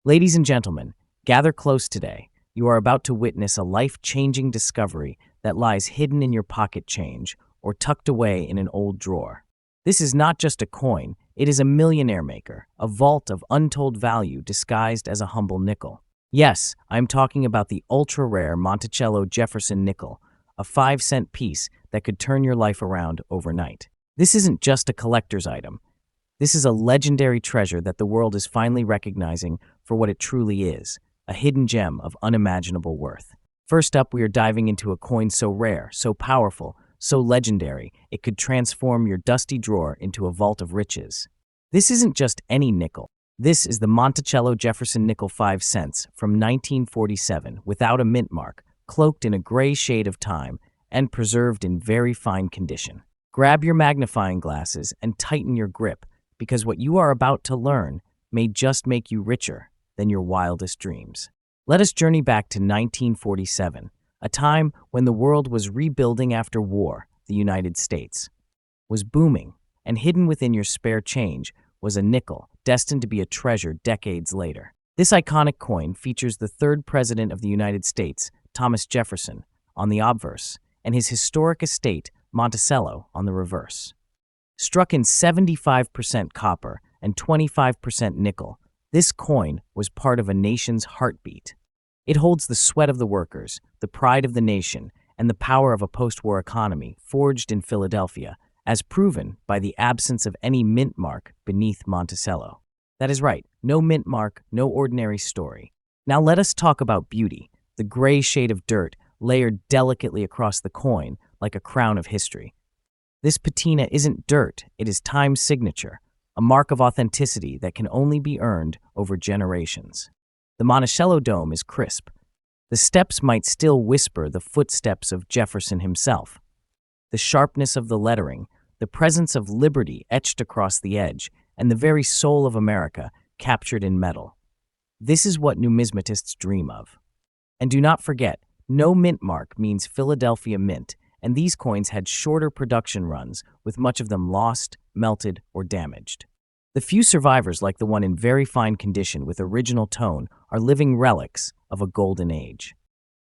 Ladies and gentlemen, gather close today. You are about to witness a life-changing discovery that lies hidden in your pocket change or tucked away in an old drawer. This is not just a coin, it is a millionaire maker, a vault of untold value disguised as a humble nickel. Yes, I'm talking about the ultra-rare Monticello Jefferson nickel, a 5-cent piece that could turn your life around overnight. This isn't just a collector's item. This is a legendary treasure that the world is finally recognizing for what it truly is, a hidden gem of unimaginable worth. First up, we are diving into a coin so rare, so powerful, so legendary, it could transform your dusty drawer into a vault of riches. This isn't just any nickel. This is the Monticello Jefferson nickel 5 cents from 1947 without a mint mark, cloaked in a gray shade of time and preserved in very fine condition. Grab your magnifying glasses and tighten your grip, because what you are about to learn may just make you richer than your wildest dreams. Let us journey back to 1947, a time when the world was rebuilding after war. The United States was booming, and hidden within your spare change was a nickel destined to be a treasure decades later. This iconic coin features the third president of the United States, Thomas Jefferson, on the obverse, and his historic estate, Monticello, on the reverse. Struck in 75% copper and 25% nickel, this coin was part of a nation's heartbeat. It holds the sweat of the workers, the pride of the nation, and the power of a post-war economy forged in Philadelphia, as proven by the absence of any mint mark beneath Monticello. That is right, no mint mark, no ordinary story. Now let us talk about beauty, the gray shade of dirt layered delicately across the coin like a crown of history. This patina isn't dirt, it is time's signature, a mark of authenticity that can only be earned over generations. The Monticello dome is crisp. The steps might still whisper the footsteps of Jefferson himself. The sharpness of the lettering, the presence of liberty etched across the edge, and the very soul of America captured in metal. This is what numismatists dream of. And do not forget, no mint mark means Philadelphia mint, and these coins had shorter production runs, with much of them lost, melted, or damaged. The few survivors, like the one in very fine condition with original tone, are living relics of a golden age.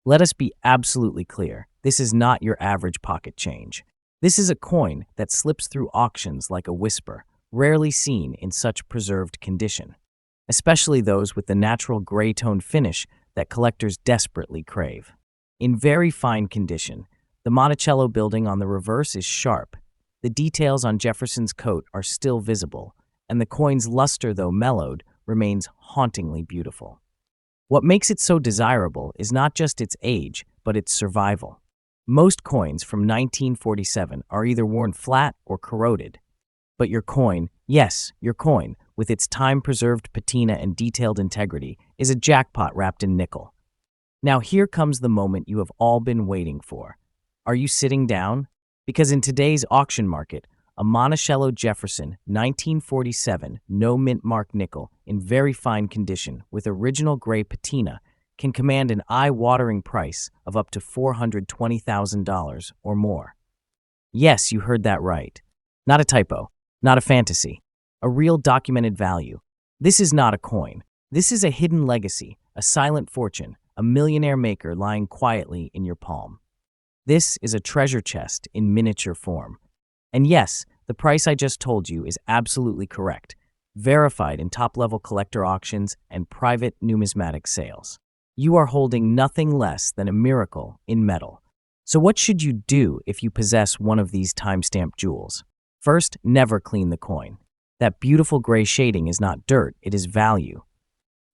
Let us be absolutely clear, this is not your average pocket change. This is a coin that slips through auctions like a whisper, rarely seen in such preserved condition, especially those with the natural gray-tone finish that collectors desperately crave. In very fine condition, the Monticello building on the reverse is sharp. The details on Jefferson's coat are still visible, and the coin's luster, though mellowed, remains hauntingly beautiful. What makes it so desirable is not just its age, but its survival. Most coins from 1947 are either worn flat or corroded. But your coin, yes, your coin, with its time-preserved patina and detailed integrity, is a jackpot wrapped in nickel. Now here comes the moment you have all been waiting for. Are you sitting down? Because in today's auction market, a Monticello Jefferson 1947 no mint mark nickel in very fine condition with original gray patina can command an eye-watering price of up to $420,000 or more. Yes, you heard that right. Not a typo, not a fantasy, a real documented value. This is not a coin. This is a hidden legacy, a silent fortune, a millionaire maker lying quietly in your palm. This is a treasure chest in miniature form. And yes, the price I just told you is absolutely correct, verified in top-level collector auctions and private numismatic sales. You are holding nothing less than a miracle in metal. So what should you do if you possess one of these time-stamped jewels? First, never clean the coin. That beautiful gray shading is not dirt, it is value.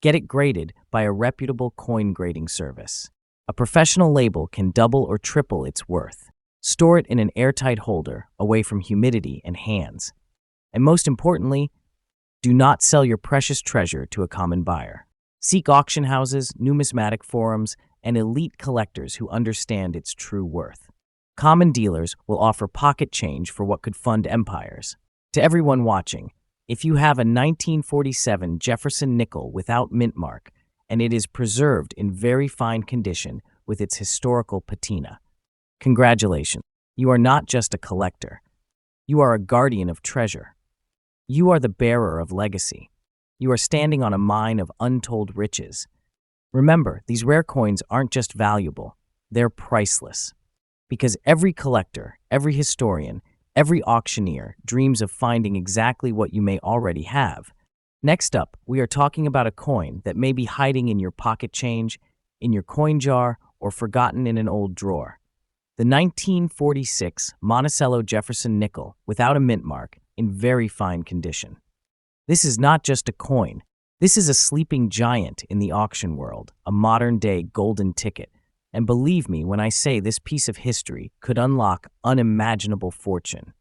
Get it graded by a reputable coin grading service. A professional label can double or triple its worth. Store it in an airtight holder, away from humidity and hands. And most importantly, do not sell your precious treasure to a common buyer. Seek auction houses, numismatic forums, and elite collectors who understand its true worth. Common dealers will offer pocket change for what could fund empires. To everyone watching, if you have a 1947 Jefferson nickel without mint mark, and it is preserved in very fine condition with its historical patina, congratulations. You are not just a collector. You are a guardian of treasure. You are the bearer of legacy. You are standing on a mine of untold riches. Remember, these rare coins aren't just valuable, they're priceless. Because every collector, every historian, every auctioneer dreams of finding exactly what you may already have. Next up, we are talking about a coin that may be hiding in your pocket change, in your coin jar, or forgotten in an old drawer. The 1946 Monticello Jefferson nickel without a mint mark, in very fine condition. This is not just a coin. This is a sleeping giant in the auction world, a modern-day golden ticket. And believe me when I say this piece of history could unlock unimaginable fortune.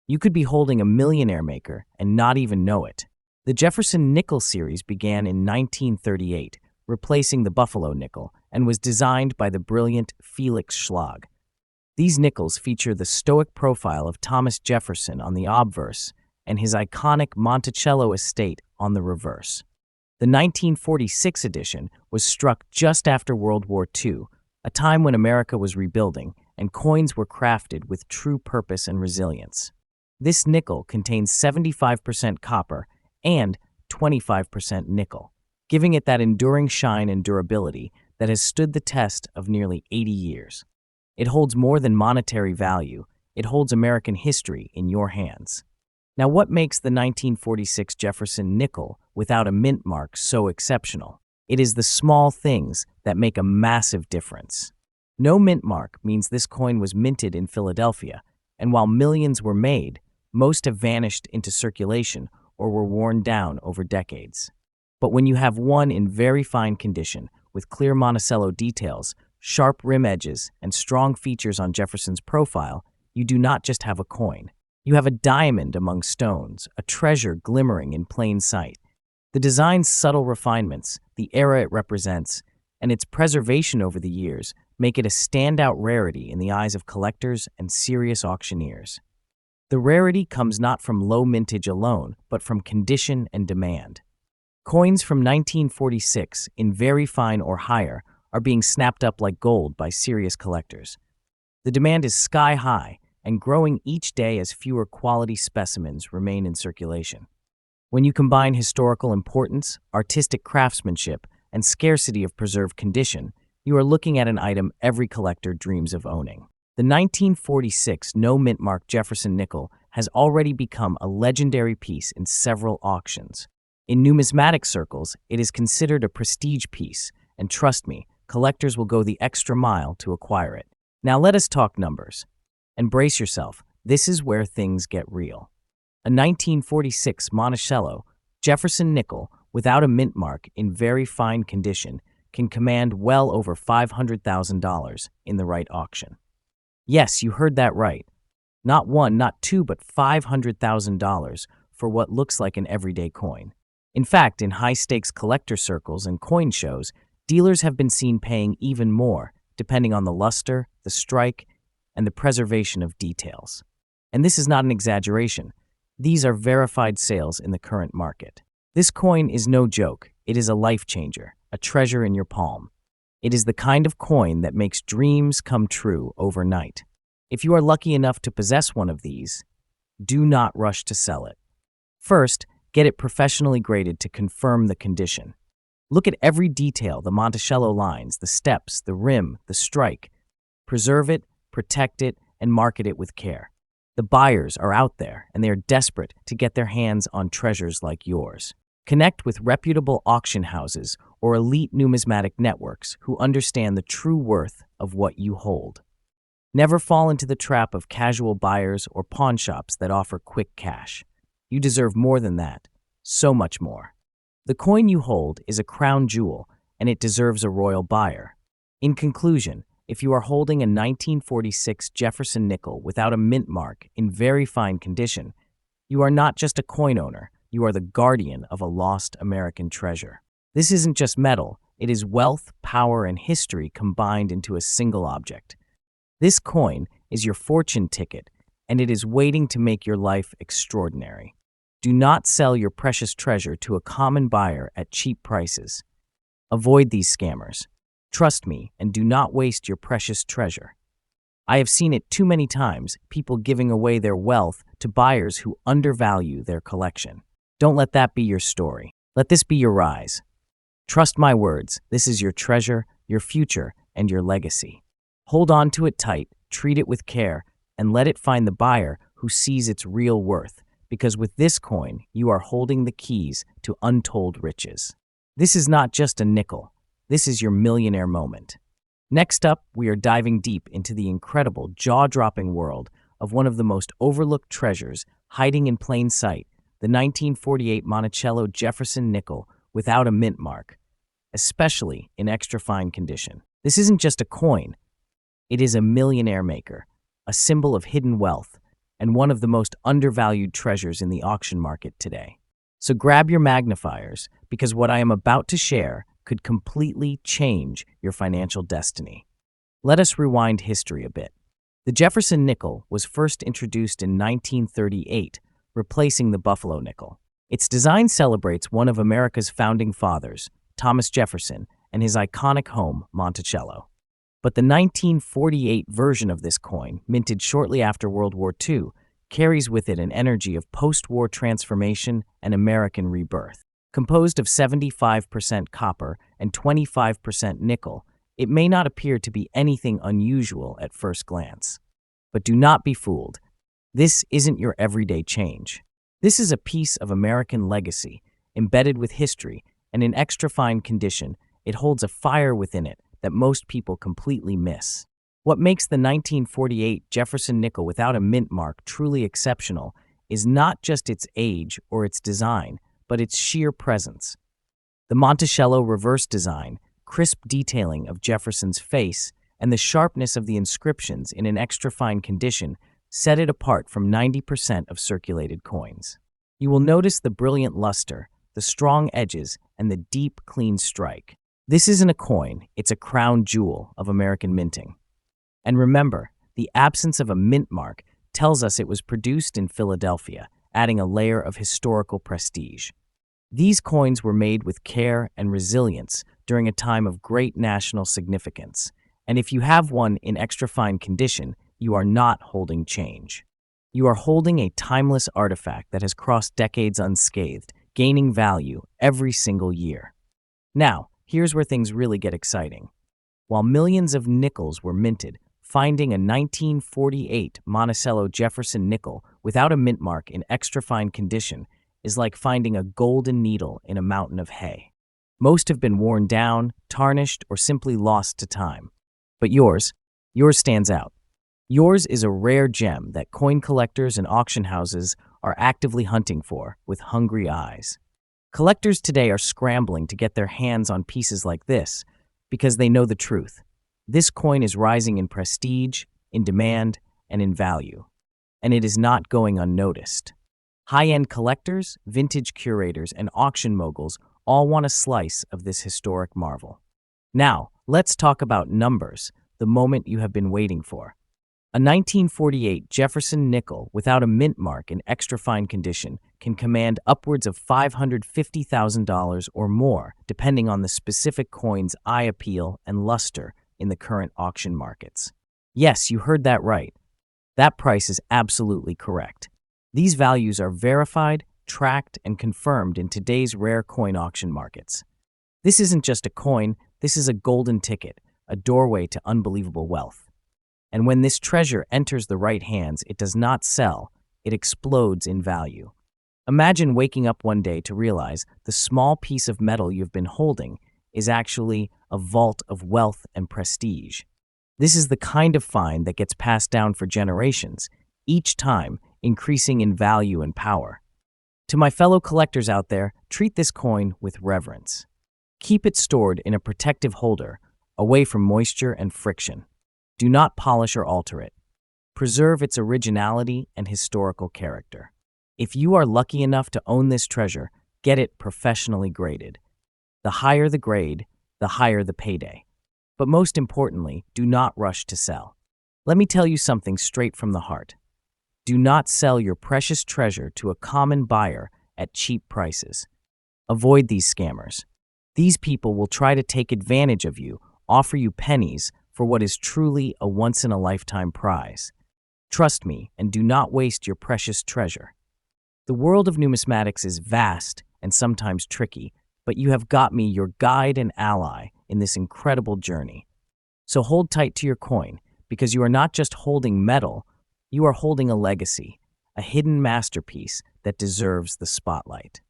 You could be holding a millionaire maker and not even know it. The Jefferson nickel series began in 1938, replacing the Buffalo nickel, and was designed by the brilliant Felix Schlag. These nickels feature the stoic profile of Thomas Jefferson on the obverse and his iconic Monticello estate on the reverse. The 1946 edition was struck just after World War II, a time when America was rebuilding and coins were crafted with true purpose and resilience. This nickel contains 75% copper and 25% nickel, giving it that enduring shine and durability that has stood the test of nearly 80 years. It holds more than monetary value, it holds American history in your hands. Now, what makes the 1946 Jefferson nickel without a mint mark so exceptional? It is the small things that make a massive difference. No mint mark means this coin was minted in Philadelphia, and while millions were made, most have vanished into circulation or were worn down over decades. But when you have one in very fine condition, with clear Monticello details, sharp rim edges, and strong features on Jefferson's profile, you do not just have a coin. You have a diamond among stones, a treasure glimmering in plain sight. The design's subtle refinements, the era it represents, and its preservation over the years make it a standout rarity in the eyes of collectors and serious auctioneers. The rarity comes not from low mintage alone, but from condition and demand. Coins from 1946, in very fine or higher, are being snapped up like gold by serious collectors. The demand is sky high and growing each day as fewer quality specimens remain in circulation. When you combine historical importance, artistic craftsmanship, and scarcity of preserved condition, you are looking at an item every collector dreams of owning. The 1946 no-mint mark Jefferson nickel has already become a legendary piece in several auctions. In numismatic circles, it is considered a prestige piece, and trust me, collectors will go the extra mile to acquire it. Now let us talk numbers. And brace yourself, this is where things get real. A 1946 Monticello Jefferson nickel without a mint mark in very fine condition can command well over $500,000 in the right auction. Yes, you heard that right. Not one, not two, but $500,000 for what looks like an everyday coin. In fact, in high-stakes collector circles and coin shows, dealers have been seen paying even more, depending on the luster, the strike, and the preservation of details. And this is not an exaggeration. These are verified sales in the current market. This coin is no joke. It is a life changer, a treasure in your palm. It is the kind of coin that makes dreams come true overnight. If you are lucky enough to possess one of these, do not rush to sell it. First, get it professionally graded to confirm the condition. Look at every detail, the Monticello lines, the steps, the rim, the strike. Preserve it, protect it, and market it with care. The buyers are out there, and they are desperate to get their hands on treasures like yours. Connect with reputable auction houses or elite numismatic networks who understand the true worth of what you hold. Never fall into the trap of casual buyers or pawn shops that offer quick cash. You deserve more than that, so much more. The coin you hold is a crown jewel, and it deserves a royal buyer. In conclusion, if you are holding a 1946 Jefferson nickel without a mint mark in very fine condition, you are not just a coin owner, you are the guardian of a lost American treasure. This isn't just metal, it is wealth, power, and history combined into a single object. This coin is your fortune ticket, and it is waiting to make your life extraordinary. Do not sell your precious treasure to a common buyer at cheap prices. Avoid these scammers. Trust me, and do not waste your precious treasure. I have seen it too many times, people giving away their wealth to buyers who undervalue their collection. Don't let that be your story. Let this be your rise. Trust my words, this is your treasure, your future, and your legacy. Hold on to it tight, treat it with care, and let it find the buyer who sees its real worth, because with this coin, you are holding the keys to untold riches. This is not just a nickel. This is your millionaire moment. Next up, we are diving deep into the incredible, jaw-dropping world of one of the most overlooked treasures hiding in plain sight, the 1948 Monticello Jefferson nickel without a mint mark, especially in extra fine condition. This isn't just a coin. It is a millionaire maker, a symbol of hidden wealth, and one of the most undervalued treasures in the auction market today. So grab your magnifiers, because what I am about to share could completely change your financial destiny. Let us rewind history a bit. The Jefferson nickel was first introduced in 1938, replacing the Buffalo nickel. Its design celebrates one of America's founding fathers, Thomas Jefferson, and his iconic home, Monticello. But the 1948 version of this coin, minted shortly after World War II, carries with it an energy of post-war transformation and American rebirth. Composed of 75% copper and 25% nickel, it may not appear to be anything unusual at first glance. But do not be fooled. This isn't your everyday change. This is a piece of American legacy, embedded with history, and in extra fine condition, it holds a fire within it that most people completely miss. What makes the 1948 Jefferson nickel without a mint mark truly exceptional is not just its age or its design, but its sheer presence. The Monticello reverse design, crisp detailing of Jefferson's face, and the sharpness of the inscriptions in an extra fine condition set it apart from 90% of circulated coins. You will notice the brilliant luster, the strong edges, and the deep, clean strike. This isn't a coin, it's a crown jewel of American minting. And remember, the absence of a mint mark tells us it was produced in Philadelphia, adding a layer of historical prestige. These coins were made with care and resilience during a time of great national significance, and if you have one in extra fine condition, you are not holding change. You are holding a timeless artifact that has crossed decades unscathed, gaining value every single year. Now, here's where things really get exciting. While millions of nickels were minted, finding a 1948 Monticello Jefferson nickel without a mint mark in extra fine condition is like finding a golden needle in a mountain of hay. Most have been worn down, tarnished, or simply lost to time. But yours stands out. Yours is a rare gem that coin collectors and auction houses are actively hunting for with hungry eyes. Collectors today are scrambling to get their hands on pieces like this because they know the truth. This coin is rising in prestige, in demand, and in value. And it is not going unnoticed. High-end collectors, vintage curators, and auction moguls all want a slice of this historic marvel. Now, let's talk about numbers, the moment you have been waiting for. A 1948 Jefferson nickel without a mint mark in extra fine condition can command upwards of $550,000 or more, depending on the specific coin's eye appeal and luster in the current auction markets. Yes, you heard that right. That price is absolutely correct. These values are verified, tracked, and confirmed in today's rare coin auction markets. This isn't just a coin, this is a golden ticket, a doorway to unbelievable wealth. And when this treasure enters the right hands, it does not sell, it explodes in value. Imagine waking up one day to realize the small piece of metal you've been holding is actually a vault of wealth and prestige. This is the kind of find that gets passed down for generations, each time increasing in value and power. To my fellow collectors out there, treat this coin with reverence. Keep it stored in a protective holder, away from moisture and friction. Do not polish or alter it. Preserve its originality and historical character. If you are lucky enough to own this treasure, get it professionally graded. The higher the grade, the higher the payday. But most importantly, do not rush to sell. Let me tell you something straight from the heart. Do not sell your precious treasure to a common buyer at cheap prices. Avoid these scammers. These people will try to take advantage of you, offer you pennies for what is truly a once-in-a-lifetime prize. Trust me and do not waste your precious treasure. The world of numismatics is vast and sometimes tricky, but you have got me, your guide and ally, in this incredible journey. So hold tight to your coin, because you are not just holding metal, you are holding a legacy, a hidden masterpiece that deserves the spotlight.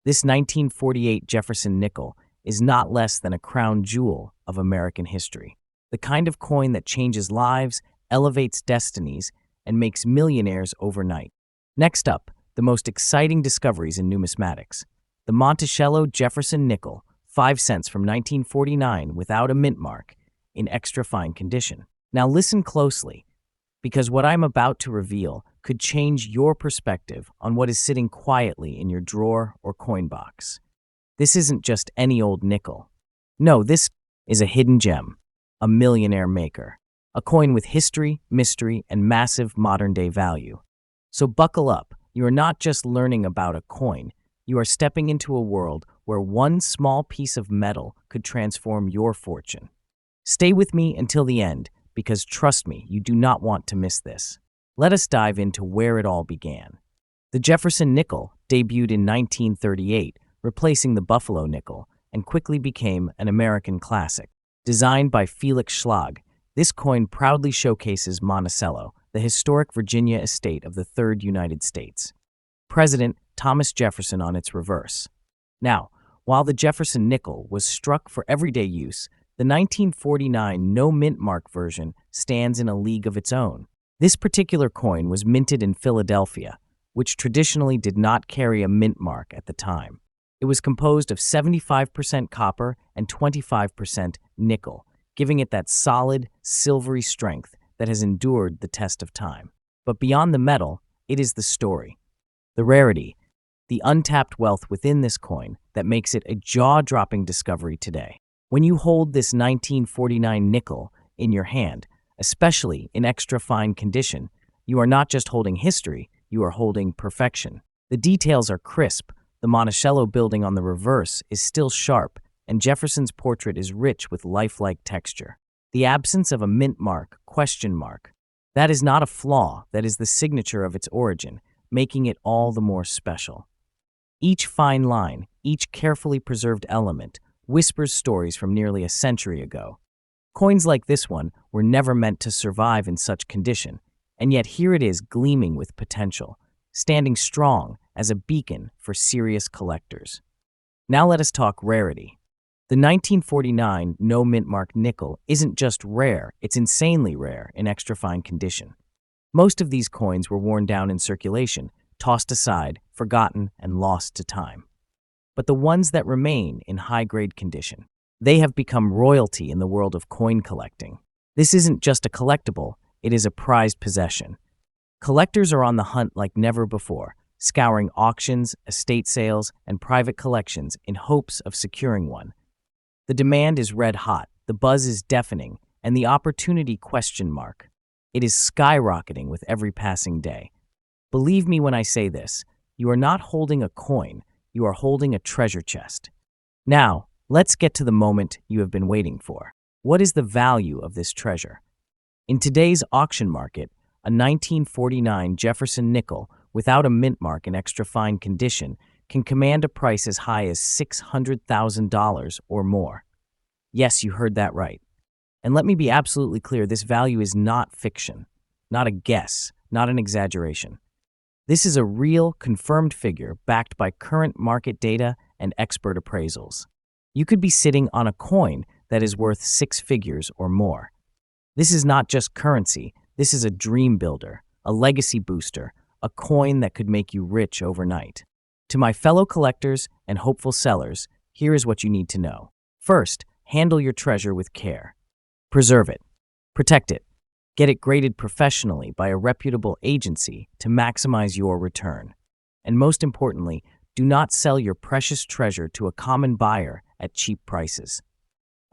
This 1948 Jefferson nickel is not less than a crown jewel of American history. The kind of coin that changes lives, elevates destinies, and makes millionaires overnight. Next up, the most exciting discoveries in numismatics. The Monticello Jefferson nickel, 5 cents from 1949 without a mint mark, in extra fine condition. Now listen closely, because what I'm about to reveal could change your perspective on what is sitting quietly in your drawer or coin box. This isn't just any old nickel. No, this is a hidden gem, a millionaire maker, a coin with history, mystery, and massive modern-day value. So buckle up. You are not just learning about a coin. You are stepping into a world where one small piece of metal could transform your fortune. Stay with me until the end, because trust me, you do not want to miss this. Let us dive into where it all began. The Jefferson nickel debuted in 1938, replacing the Buffalo nickel, and quickly became an American classic. Designed by Felix Schlag, this coin proudly showcases Monticello, the historic Virginia estate of the Third United States. President Thomas Jefferson on its reverse. Now, while the Jefferson nickel was struck for everyday use, the 1949 no-mint mark version stands in a league of its own. This particular coin was minted in Philadelphia, which traditionally did not carry a mint mark at the time. It was composed of 75% copper and 25% nickel, giving it that solid, silvery strength that has endured the test of time. But beyond the metal, it is the story, the rarity, the untapped wealth within this coin that makes it a jaw-dropping discovery today. When you hold this 1949 nickel in your hand, especially in extra fine condition, you are not just holding history, you are holding perfection. The details are crisp, the Monticello building on the reverse is still sharp, and Jefferson's portrait is rich with lifelike texture. The absence of a mint mark, that is not a flaw, that is the signature of its origin, making it all the more special. Each fine line, each carefully preserved element, whispers stories from nearly a century ago. Coins like this one were never meant to survive in such condition, and yet here it is gleaming with potential, standing strong as a beacon for serious collectors. Now let us talk rarity. The 1949 no mint mark nickel isn't just rare, it's insanely rare in extra fine condition. Most of these coins were worn down in circulation, tossed aside, forgotten, and lost to time. But the ones that remain in high-grade condition, they have become royalty in the world of coin collecting. This isn't just a collectible, it is a prized possession. Collectors are on the hunt like never before, scouring auctions, estate sales, and private collections in hopes of securing one. The demand is red hot, the buzz is deafening, and the opportunity ? It is skyrocketing with every passing day. Believe me when I say this, you are not holding a coin, you are holding a treasure chest. Now, let's get to the moment you have been waiting for. What is the value of this treasure? In today's auction market, a 1949 Jefferson nickel without a mint mark in extra fine condition can command a price as high as $600,000 or more. Yes, you heard that right. And let me be absolutely clear, this value is not fiction, not a guess, not an exaggeration. This is a real, confirmed figure backed by current market data and expert appraisals. You could be sitting on a coin that is worth 6 figures or more. This is not just currency, this is a dream builder, a legacy booster, a coin that could make you rich overnight. To my fellow collectors and hopeful sellers, here is what you need to know. First, handle your treasure with care. Preserve it. Protect it. Get it graded professionally by a reputable agency to maximize your return. And most importantly, do not sell your precious treasure to a common buyer at cheap prices.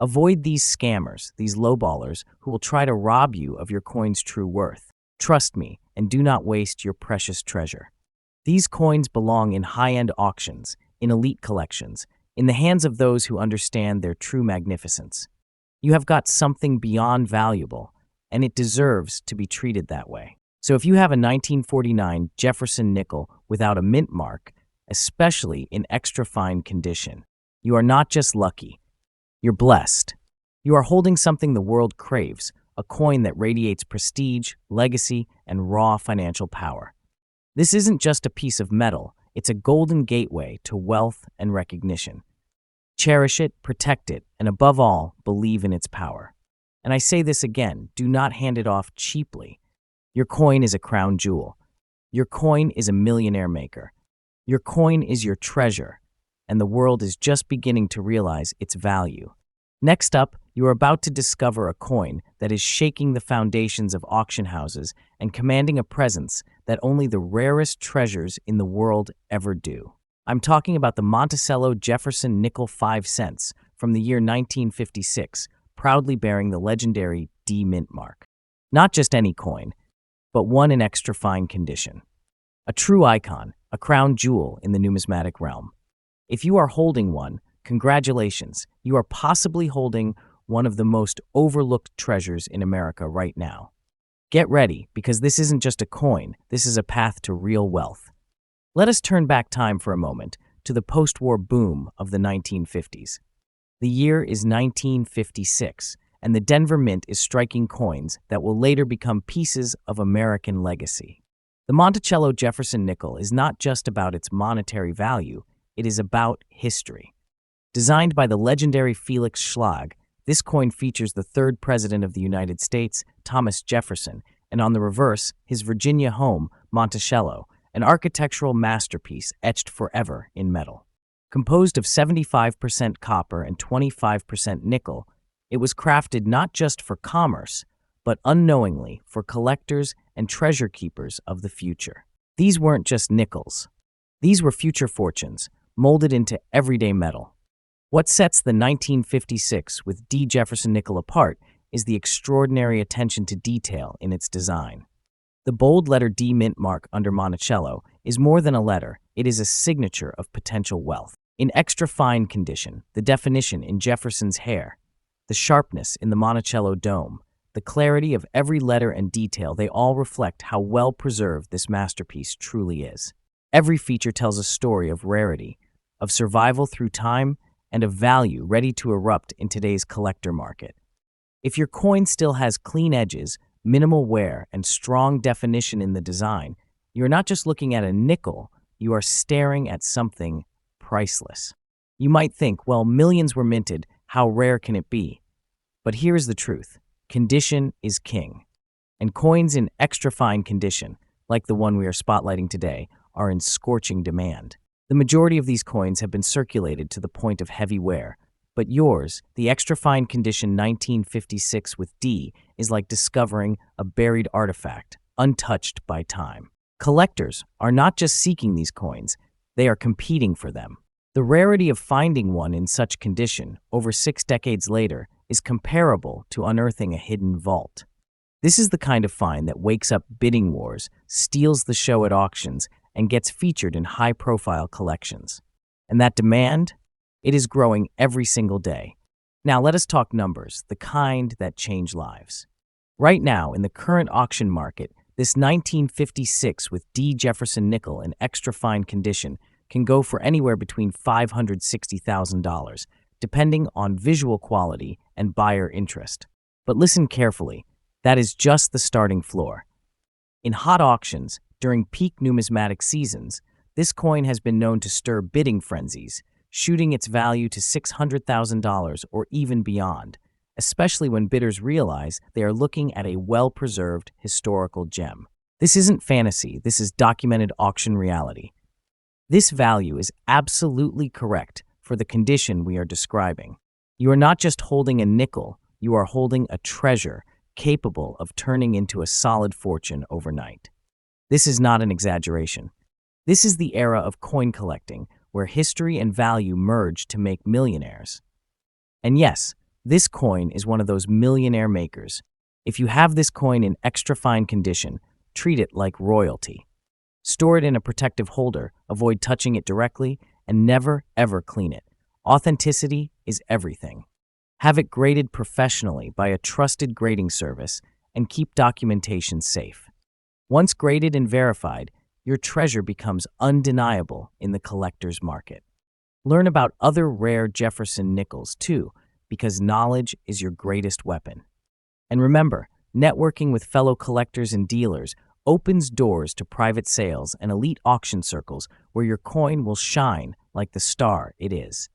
Avoid these scammers, these lowballers who will try to rob you of your coin's true worth. Trust me, and do not waste your precious treasure. These coins belong in high-end auctions, in elite collections, in the hands of those who understand their true magnificence. You have got something beyond valuable, and it deserves to be treated that way. So if you have a 1949 Jefferson nickel without a mint mark, especially in extra fine condition. You are not just lucky, you're blessed. You are holding something the world craves, a coin that radiates prestige, legacy, and raw financial power. This isn't just a piece of metal, it's a golden gateway to wealth and recognition. Cherish it, protect it, and above all, believe in its power. And I say this again, do not hand it off cheaply. Your coin is a crown jewel. Your coin is a millionaire maker. Your coin is your treasure, and the world is just beginning to realize its value. Next up, you are about to discover a coin that is shaking the foundations of auction houses and commanding a presence that only the rarest treasures in the world ever do. I'm talking about the Monticello Jefferson nickel 5 cents from the year 1956, proudly bearing the legendary D mint mark. Not just any coin, but one in extra fine condition. A true icon, a crown jewel in the numismatic realm. If you are holding one, congratulations, you are possibly holding one of the most overlooked treasures in America right now. Get ready, because this isn't just a coin, this is a path to real wealth. Let us turn back time for a moment to the post-war boom of the 1950s. The year is 1956, and the Denver Mint is striking coins that will later become pieces of American legacy. The Monticello Jefferson nickel is not just about its monetary value, it is about history. Designed by the legendary Felix Schlag, this coin features the third president of the United States, Thomas Jefferson, and on the reverse, his Virginia home, Monticello, an architectural masterpiece etched forever in metal. Composed of 75% copper and 25% nickel, it was crafted not just for commerce, but unknowingly for collectors and treasure keepers of the future. These weren't just nickels. These were future fortunes, molded into everyday metal. What sets the 1956 with D. Jefferson nickel apart is the extraordinary attention to detail in its design. The bold letter D mint mark under Monticello is more than a letter, it is a signature of potential wealth. In extra fine condition, the definition in Jefferson's hair, the sharpness in the Monticello dome, the clarity of every letter and detail, they all reflect how well preserved this masterpiece truly is. Every feature tells a story of rarity, of survival through time, and of value ready to erupt in today's collector market. If your coin still has clean edges, minimal wear, and strong definition in the design, you're not just looking at a nickel, you are staring at something priceless. You might think, well, millions were minted, how rare can it be? But here is the truth. Condition is king. And coins in extra fine condition, like the one we are spotlighting today, are in scorching demand. The majority of these coins have been circulated to the point of heavy wear, but yours, the extra fine condition 1956 with D, is like discovering a buried artifact, untouched by time. Collectors are not just seeking these coins, they are competing for them. The rarity of finding one in such condition, over 6 decades later, is comparable to unearthing a hidden vault. This is the kind of find that wakes up bidding wars, steals the show at auctions, and gets featured in high-profile collections. And that demand? It is growing every single day. Now let us talk numbers, the kind that change lives. Right now, in the current auction market, this 1956 with D. Jefferson nickel in extra fine condition can go for anywhere between $560,000, depending on visual quality and buyer interest. But listen carefully, that is just the starting floor. In hot auctions, during peak numismatic seasons, this coin has been known to stir bidding frenzies, shooting its value to $600,000 or even beyond, especially when bidders realize they are looking at a well-preserved historical gem. This isn't fantasy, this is documented auction reality. This value is absolutely correct for the condition we are describing. You are not just holding a nickel, you are holding a treasure capable of turning into a solid fortune overnight. This is not an exaggeration. This is the era of coin collecting, where history and value merge to make millionaires. And yes, this coin is one of those millionaire makers. If you have this coin in extra fine condition, treat it like royalty. Store it in a protective holder, avoid touching it directly, and never, ever clean it. Authenticity is everything. Have it graded professionally by a trusted grading service, and keep documentation safe. Once graded and verified, your treasure becomes undeniable in the collector's market. Learn about other rare Jefferson nickels, too, because knowledge is your greatest weapon. And remember, networking with fellow collectors and dealers opens doors to private sales and elite auction circles where your coin will shine like the star it is.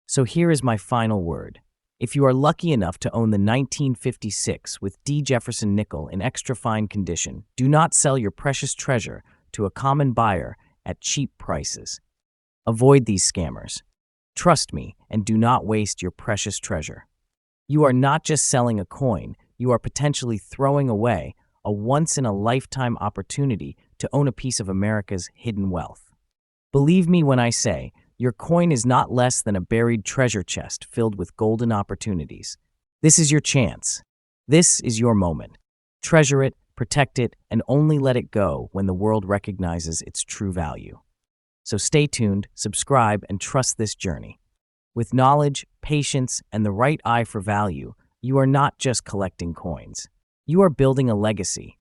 So here is my final word. If you are lucky enough to own the 1956 with D. Jefferson nickel in extra fine condition, do not sell your precious treasure to a common buyer at cheap prices. Avoid these scammers. Trust me and do not waste your precious treasure. You are not just selling a coin, you are potentially throwing away a once-in-a-lifetime opportunity to own a piece of America's hidden wealth. Believe me when I say, your coin is not less than a buried treasure chest filled with golden opportunities. This is your chance. This is your moment. Treasure it, protect it, and only let it go when the world recognizes its true value. So stay tuned, subscribe, and trust this journey. With knowledge, patience, and the right eye for value, you are not just collecting coins. You are building a legacy.